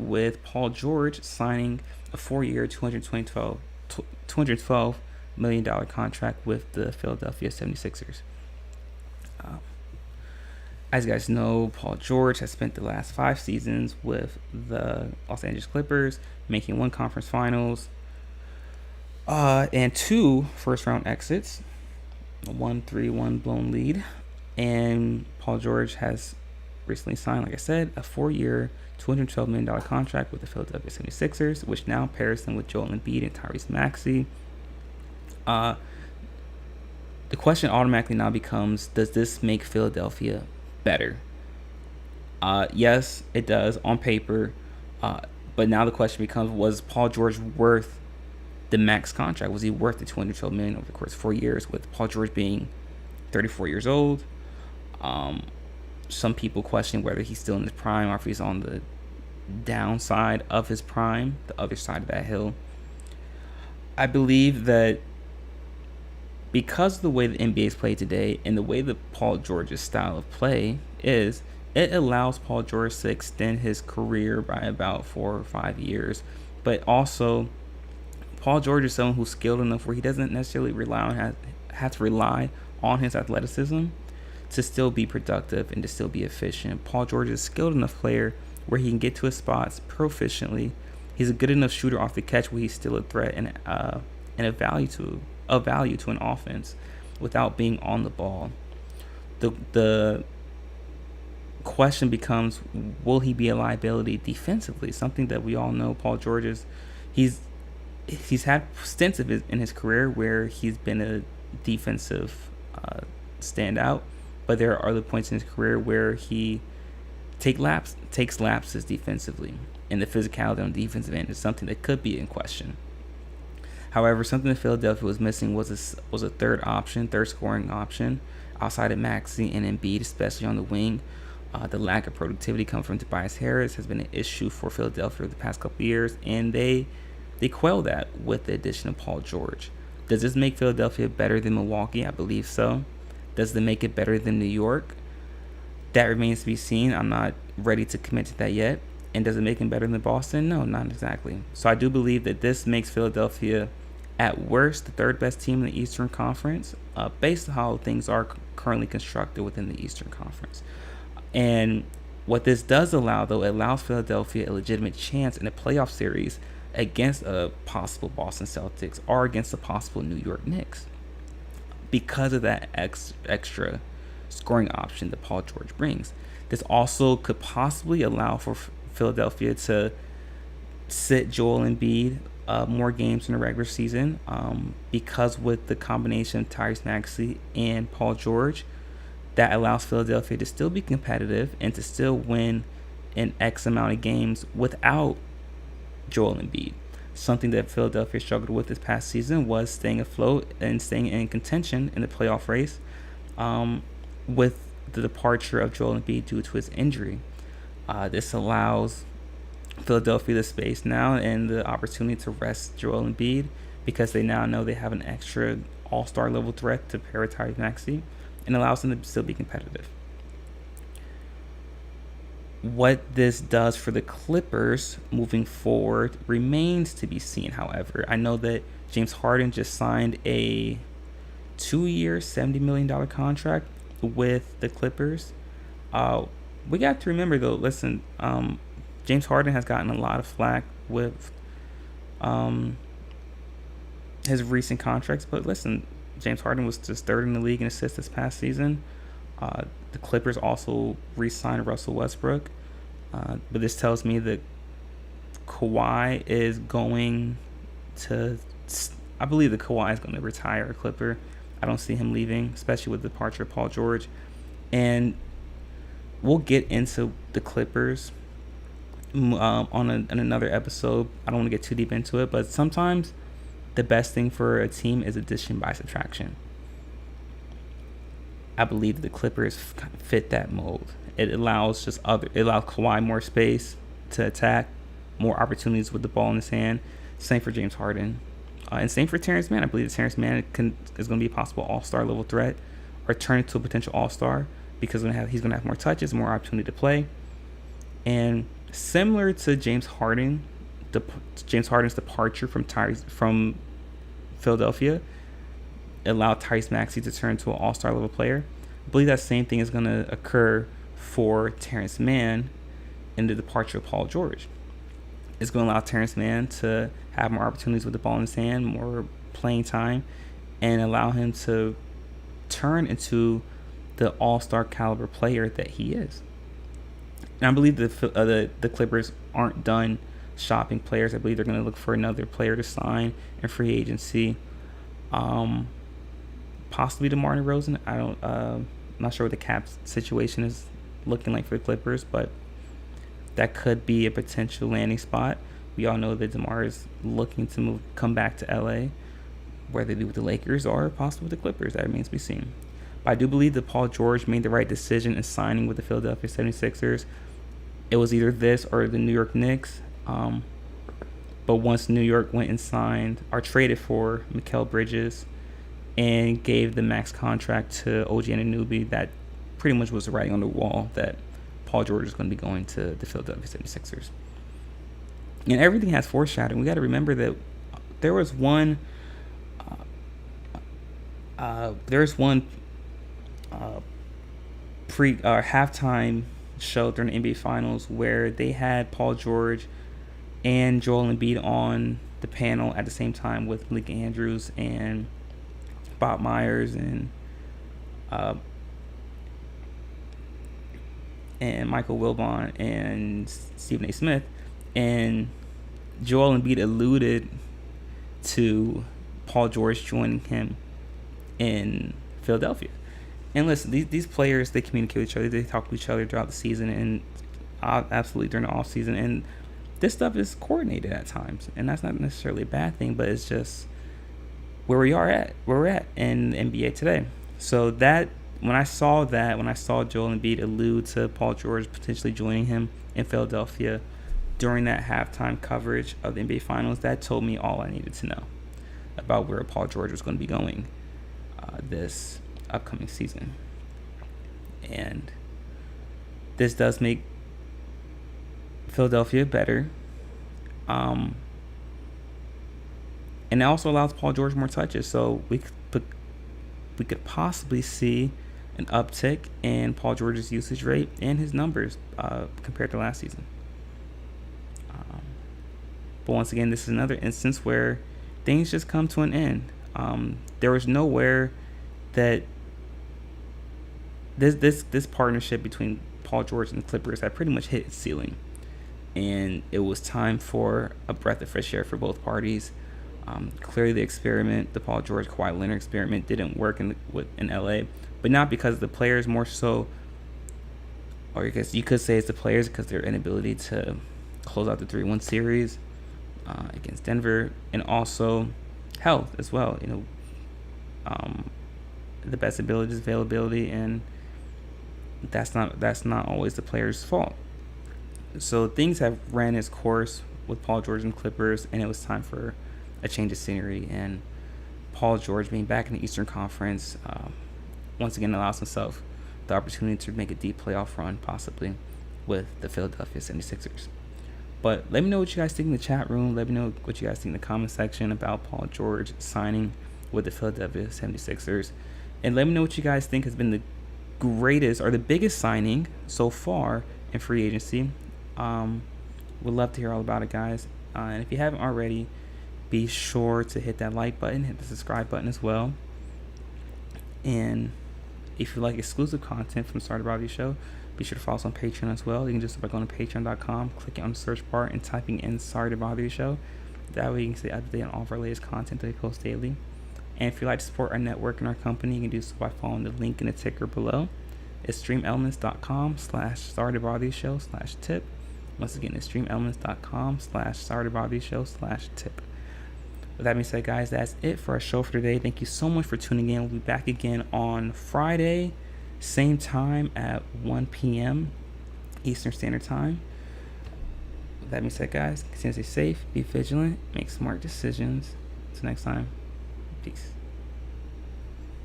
with Paul George signing a 4-year, $212 million contract with the Philadelphia 76ers. As you guys know, Paul George has spent the last 5 seasons with the Los Angeles Clippers, making 1 conference finals and 2 first-round exits, a 1-3-1 blown lead. And Paul George has recently signed, like I said, a 4-year, $212 million contract with the Philadelphia 76ers, which now pairs them with Joel Embiid and Tyrese Maxey. The question automatically now becomes, does this make Philadelphia better? Yes, it does on paper. But now the question becomes, was Paul George worth the max contract? Was he worth the $212 million over the course of 4 years, with Paul George being 34 years old? Some people question whether he's still in his prime or if he's on the downside of his prime, the other side of that hill. I believe that because of the way the NBA is played today and the way that Paul George's style of play is, it allows Paul George to extend his career by about 4 or 5 years. But also, Paul George is someone who's skilled enough where he doesn't necessarily have to rely on his athleticism to still be productive and to still be efficient. Paul George is a skilled enough player where he can get to his spots proficiently. He's a good enough shooter off the catch where he's still a threat and a value to an offense without being on the ball. The question becomes, will he be a liability defensively? Something that we all know Paul George is. He's had stints in his career where he's been a defensive standout, but there are other points in his career where he takes lapses defensively, and the physicality on the defensive end is something that could be in question. However, something that Philadelphia was missing was a third scoring option outside of Maxey and Embiid, especially on the wing. The lack of productivity coming from Tobias Harris has been an issue for Philadelphia over the past couple of years, and they quell that with the addition of Paul George. Does this make Philadelphia better than Milwaukee? I believe so. Does it make it better than New York? That remains to be seen. I'm not ready to commit to that yet. And does it make him better than Boston? No, not exactly. So I do believe that this makes Philadelphia, at worst, the 3rd best team in the Eastern Conference, based on how things are currently constructed within the Eastern Conference. And what this does allow, though, it allows Philadelphia a legitimate chance in a playoff series against a possible Boston Celtics or against a possible New York Knicks, because of that extra scoring option that Paul George brings. This also could possibly allow for Philadelphia to sit Joel Embiid more games in the regular season, because with the combination of Tyrese Maxey and Paul George, that allows Philadelphia to still be competitive and to still win an X amount of games without Joel Embiid. Something that Philadelphia struggled with this past season was staying afloat and staying in contention in the playoff race, with the departure of Joel Embiid due to his injury. This allows Philadelphia the space now and the opportunity to rest Joel Embiid, because they now know they have an extra all-star level threat to pair with Tyrese Maxey, and allows them to still be competitive. What this does for the Clippers moving forward remains to be seen, however. I know that James Harden just signed a 2-year, $70 million contract with the Clippers. We got to remember, though, listen, James Harden has gotten a lot of flack with his recent contracts, but listen, James Harden was just 3rd in the league in assists this past season. The Clippers also re-signed Russell Westbrook. But this tells me that Kawhi is going to... I believe that Kawhi is going to retire a Clipper. I don't see him leaving, especially with the departure of Paul George. And we'll get into the Clippers on another episode. I don't want to get too deep into it, but sometimes the best thing for a team is addition by subtraction. I believe the Clippers fit that mold. It allows Kawhi more space to attack, more opportunities with the ball in his hand. Same for James Harden, and same for Terrence Mann. I believe that Terrence Mann is going to be a possible all-star level threat, or turn into a potential all-star, because he's going to have more touches, more opportunity to play. And similar to James Harden's departure from Philadelphia, allowed Tyrese Maxey to turn into an all-star level player. I believe that same thing is going to occur for Terrence Mann in the departure of Paul George. It's going to allow Terrence Mann to have more opportunities with the ball in his hand, more playing time, and allow him to turn into the all-star caliber player that he is. And I believe the Clippers aren't done shopping players. I believe they're going to look for another player to sign in free agency. Possibly DeMar DeRozan. I'm not sure what the cap situation is looking like for the Clippers, but that could be a potential landing spot. We all know that DeMar is looking to come back to LA, whether it be with the Lakers or possibly with the Clippers. That remains to be seen. But I do believe that Paul George made the right decision in signing with the Philadelphia 76ers. It was either this or the New York Knicks. But once New York went and signed or traded for Mikal Bridges and gave the max contract to OG Anunoby, that pretty much was the writing on the wall that Paul George is going to be going to the Philadelphia 76ers. And everything has foreshadowing. We got to remember that there was one halftime show during the NBA Finals where they had Paul George and Joel Embiid on the panel at the same time with Malik Andrews and Bob Myers and Michael Wilbon and Stephen A. Smith, and Joel Embiid alluded to Paul George joining him in Philadelphia. And listen, these players, they communicate with each other, they talk to each other throughout the season and absolutely during the off season, and this stuff is coordinated at times, and that's not necessarily a bad thing, but it's just where we're at in the NBA today. So that when I saw Joel Embiid allude to Paul George potentially joining him in Philadelphia during that halftime coverage of the NBA Finals, that told me all I needed to know about where Paul George was going to be going this upcoming season. And this does make Philadelphia better. And it also allows Paul George more touches. So we could possibly see an uptick in Paul George's usage rate and his numbers compared to last season. But once again, this is another instance where things just come to an end. There was nowhere that this partnership between Paul George and the Clippers had pretty much hit its ceiling. And it was time for a breath of fresh air for both parties. Clearly the Paul George Kawhi Leonard experiment didn't work in LA, but not because of the players, more so, or I guess you could say it's the players because their inability to close out the 3-1 series against Denver, and also health as well. The best abilities, availability, and that's not always the player's fault. So things have ran its course with Paul George and Clippers, and it was time for a change of scenery. And Paul George being back in the Eastern Conference once again allows himself the opportunity to make a deep playoff run, possibly with the Philadelphia 76ers. But let me know what you guys think in the chat room. Let me know what you guys think in the comment section about Paul George signing with the Philadelphia 76ers. And let me know what you guys think has been the greatest or the biggest signing so far in free agency. Would love to hear all about it, guys. And if you haven't already, be sure to hit that like button, hit the subscribe button as well. And if you like exclusive content from Started By The Show, be sure to follow us on Patreon as well. You can just by going to patreon.com, clicking on the search bar, and typing in Sorry to Bother You Show. That way you can stay up to date on all of our latest content that we post daily. And if you'd like to support our network and our company, you can do so by following the link in the ticker below. It's streamelements.com/sorrytobotheryoushow/tip. Once again, it's streamelements.com/sorrytobotheryoushow/tip. With that being said, guys, that's it for our show for today. Thank you so much for tuning in. We'll be back again on Friday, same time at 1 p.m. Eastern Standard Time. With that being said, guys, continue to stay safe, be vigilant, make smart decisions. Until next time, peace.